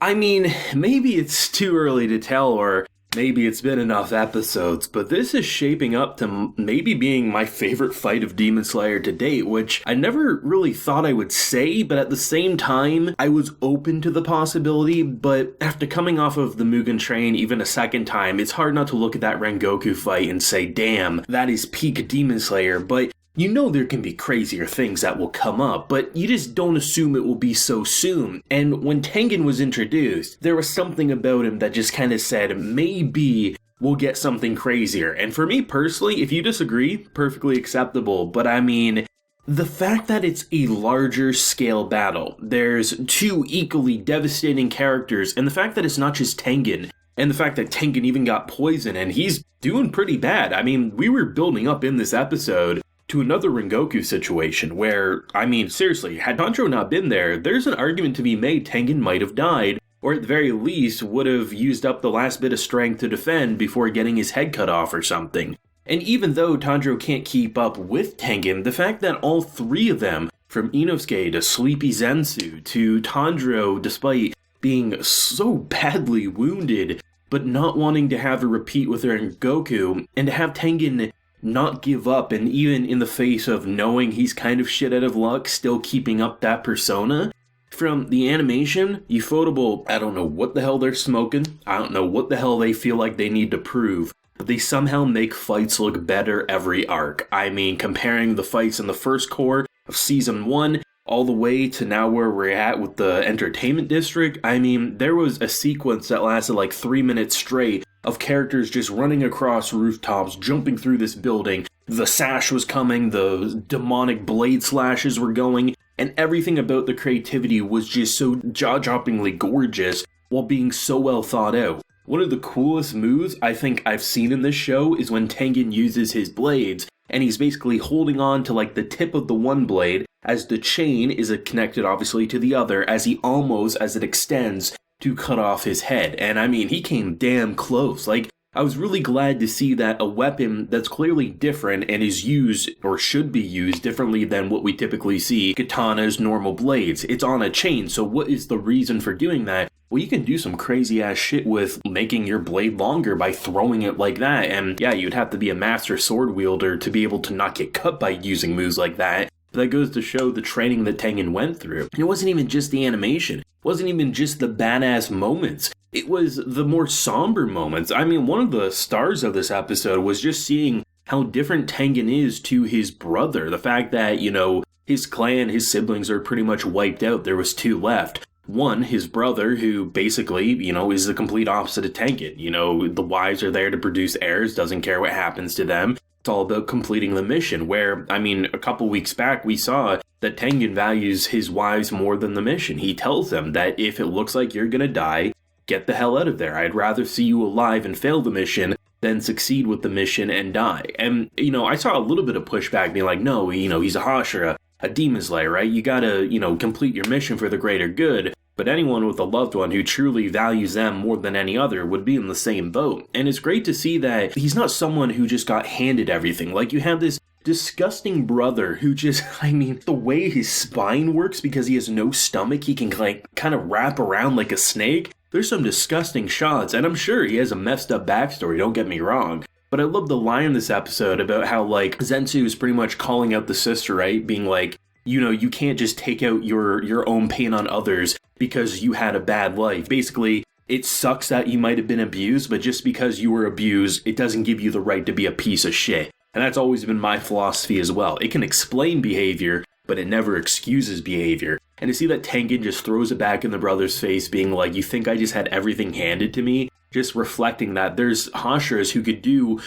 I mean, maybe it's too early to tell, or maybe it's been enough episodes, but this is shaping up to maybe being my favorite fight of Demon Slayer to date, which I never really thought I would say, but at the same time, I was open to the possibility. But after coming off of the Mugen Train even a second time, it's hard not to look at that Rengoku fight and say, damn, that is peak Demon Slayer. But you know there can be crazier things that will come up, but you just don't assume it will be so soon. And when Tengen was introduced, there was something about him that just kind of said, maybe we'll get something crazier. And for me personally, if you disagree, perfectly acceptable. But I mean, the fact that it's a larger scale battle, there's two equally devastating characters, and the fact that it's not just Tengen, and the fact that Tengen even got poisoned and he's doing pretty bad. I mean, we were building up in this episode to another Rengoku situation where, I mean, seriously, had Tanjirou not been there, there's an argument to be made Tengen might have died, or at the very least would have used up the last bit of strength to defend before getting his head cut off or something. And even though Tanjirou can't keep up with Tengen, the fact that all three of them, from Inosuke to Sleepy Zensu to Tanjirou, despite being so badly wounded, but not wanting to have a repeat with Rengoku, and to have Tengen not give up, and even in the face of knowing he's kind of shit out of luck, still keeping up that persona. From the animation, UFOTABLE, I don't know what the hell they're smoking, I don't know what the hell they feel like they need to prove, but they somehow make fights look better every arc. I mean, comparing the fights in the first core of Season 1, all the way to now where we're at with the Entertainment District, I mean, there was a sequence that lasted like 3 minutes straight of characters just running across rooftops, jumping through this building. The sash was coming, the demonic blade slashes were going, and everything about the creativity was just so jaw-droppingly gorgeous while being so well thought out. One of the coolest moves I think I've seen in this show is when Tengen uses his blades, and he's basically holding on to like the tip of the one blade as the chain is connected obviously to the other as it extends to cut off his head. And I mean, he came damn close. Like, I was really glad to see that a weapon that's clearly different and is used, or should be used, differently than what we typically see katanas, normal blades. It's on a chain, so what is the reason for doing that? Well, you can do some crazy ass shit with making your blade longer by throwing it like that, and yeah, you'd have to be a master sword wielder to be able to not get cut by using moves like that. But that goes to show the training that Tengen went through. And it wasn't even just the animation. It wasn't even just the badass moments. It was the more somber moments. I mean, one of the stars of this episode was just seeing how different Tengen is to his brother. The fact that, you know, his clan, his siblings are pretty much wiped out. There was two left. One, his brother, who basically, you know, is the complete opposite of Tengen. You know, the wives are there to produce heirs, doesn't care what happens to them. It's all about completing the mission, where, I mean, a couple weeks back, we saw that Tengen values his wives more than the mission. He tells them that if it looks like you're gonna die, get the hell out of there. I'd rather see you alive and fail the mission than succeed with the mission and die. And, you know, I saw a little bit of pushback being like, no, you know, he's a Hashira, a Demon Slayer, right? You gotta, you know, complete your mission for the greater good. But anyone with a loved one who truly values them more than any other would be in the same boat. And it's great to see that he's not someone who just got handed everything. Like, you have this disgusting brother who just, I mean, the way his spine works, because he has no stomach, he can like kind of wrap around like a snake. There's some disgusting shots, and I'm sure he has a messed up backstory, don't get me wrong. But I love the line in this episode about how, like, Zensu is pretty much calling out the sister, right? Being like, you know, you can't just take out your own pain on others because you had a bad life. Basically, it sucks that you might have been abused, but just because you were abused, it doesn't give you the right to be a piece of shit. And that's always been my philosophy as well. It can explain behavior, but it never excuses behavior. And to see that Tengen just throws it back in the brother's face, being like, you think I just had everything handed to me? Just reflecting that there's Hashiras who could do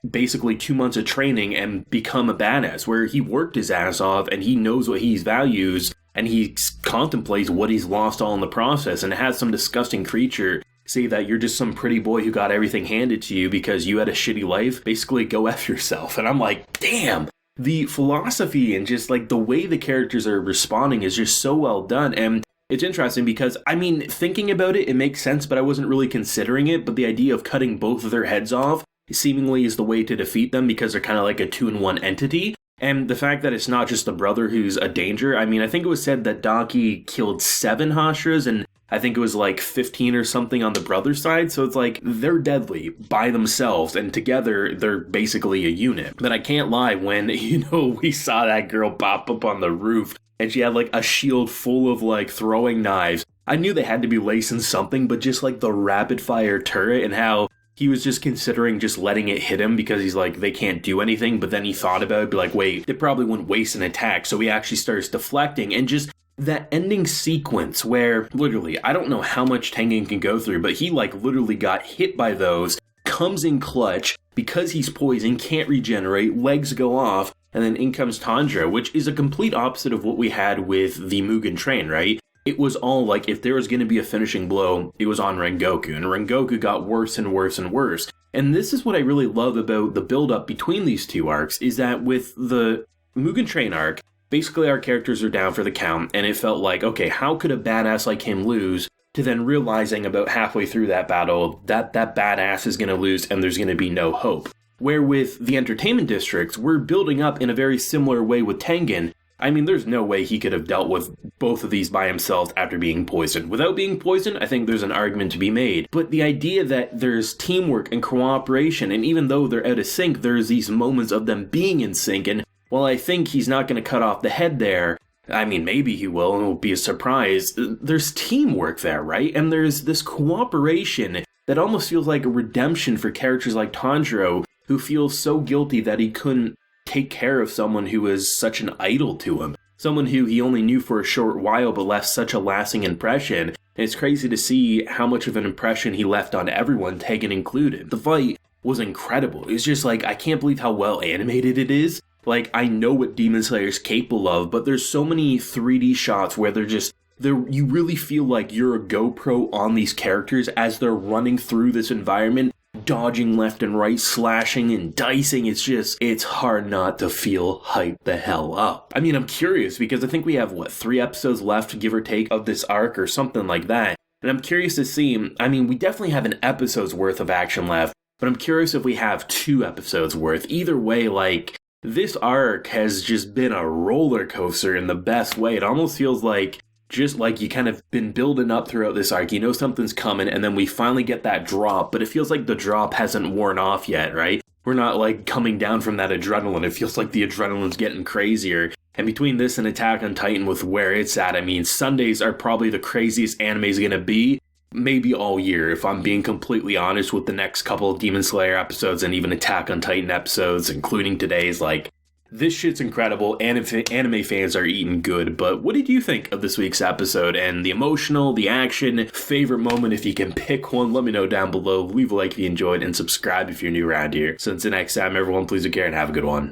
basically 2 months of training and become a badass, where he worked his ass off and he knows what he values and he contemplates what he's lost all in the process, and has some disgusting creature say that you're just some pretty boy who got everything handed to you because you had a shitty life. Basically, go F yourself. And I'm like, damn! The philosophy and just like the way the characters are responding is just so well done. And it's interesting because, I mean, thinking about it, it makes sense, but I wasn't really considering it. But the idea of cutting both of their heads off seemingly is the way to defeat them, because they're kind of like a 2-in-1 entity. And the fact that it's not just the brother who's a danger. I mean, I think it was said that Daki killed 7 Hashiras, and I think it was like 15 or something on the brother side. So it's like they're deadly by themselves, and together they're basically a unit. But I can't lie, when, we saw that girl pop up on the roof and she had like a shield full of like throwing knives, I knew they had to be lacing something, but just like the rapid fire turret and how he was just considering just letting it hit him because he's like, they can't do anything. But then he thought about it, be like, wait, it probably wouldn't waste an attack. So he actually starts deflecting, and just that ending sequence where literally, I don't know how much Tengen can go through, but he like literally got hit by those, comes in clutch because he's poisoned, can't regenerate, legs go off, and then in comes Tanjirou, which is a complete opposite of what we had with the Mugen Train, right? It was all like, if there was going to be a finishing blow, it was on Rengoku, and Rengoku got worse and worse and worse. And this is what I really love about the build-up between these two arcs, is that with the Mugen Train arc, basically our characters are down for the count, and it felt like, okay, how could a badass like him lose? To then realizing about halfway through that battle that that badass is going to lose and there's going to be no hope. Where with the entertainment districts, we're building up in a very similar way with Tengen. I mean, there's no way he could have dealt with both of these by himself after being poisoned. Without being poisoned, I think there's an argument to be made. But the idea that there's teamwork and cooperation, and even though they're out of sync, there's these moments of them being in sync, and while I think he's not going to cut off the head there, I mean, maybe he will, and it will be a surprise, there's teamwork there, right? And there's this cooperation that almost feels like a redemption for characters like Tanjirou, who feels so guilty that he couldn't take care of someone who was such an idol to him. Someone who he only knew for a short while but left such a lasting impression. And it's crazy to see how much of an impression he left on everyone, Tengen included. The fight was incredible. It was just like, I can't believe how well animated it is. Like, I know what Demon Slayer's capable of, but there's so many 3D shots where you really feel like you're a GoPro on these characters as they're running through this environment, dodging left and right, slashing and dicing. It's hard not to feel hyped the hell up. I mean, I'm curious because I think we have, 3 episodes left, give or take, of this arc or something like that. And I'm curious to see, I mean, we definitely have an episode's worth of action left, but I'm curious if we have 2 episodes worth. Either way, like, this arc has just been a roller coaster in the best way. It almost feels like just like you kind of been building up throughout this arc. You know something's coming, and then we finally get that drop, but it feels like the drop hasn't worn off yet, right? We're not like coming down from that adrenaline. It feels like the adrenaline's getting crazier. And between this and Attack on Titan with where it's at, I mean, Sundays are probably the craziest anime's gonna be. Maybe all year, if I'm being completely honest, with the next couple of Demon Slayer episodes and even Attack on Titan episodes, including today's. Like, this shit's incredible. Anime fans are eating good. But what did you think of this week's episode? And the emotional, the action, favorite moment, if you can pick one, let me know down below. Leave a like if you enjoyed, and subscribe if you're new around here. So until next time, everyone, please take care and have a good one.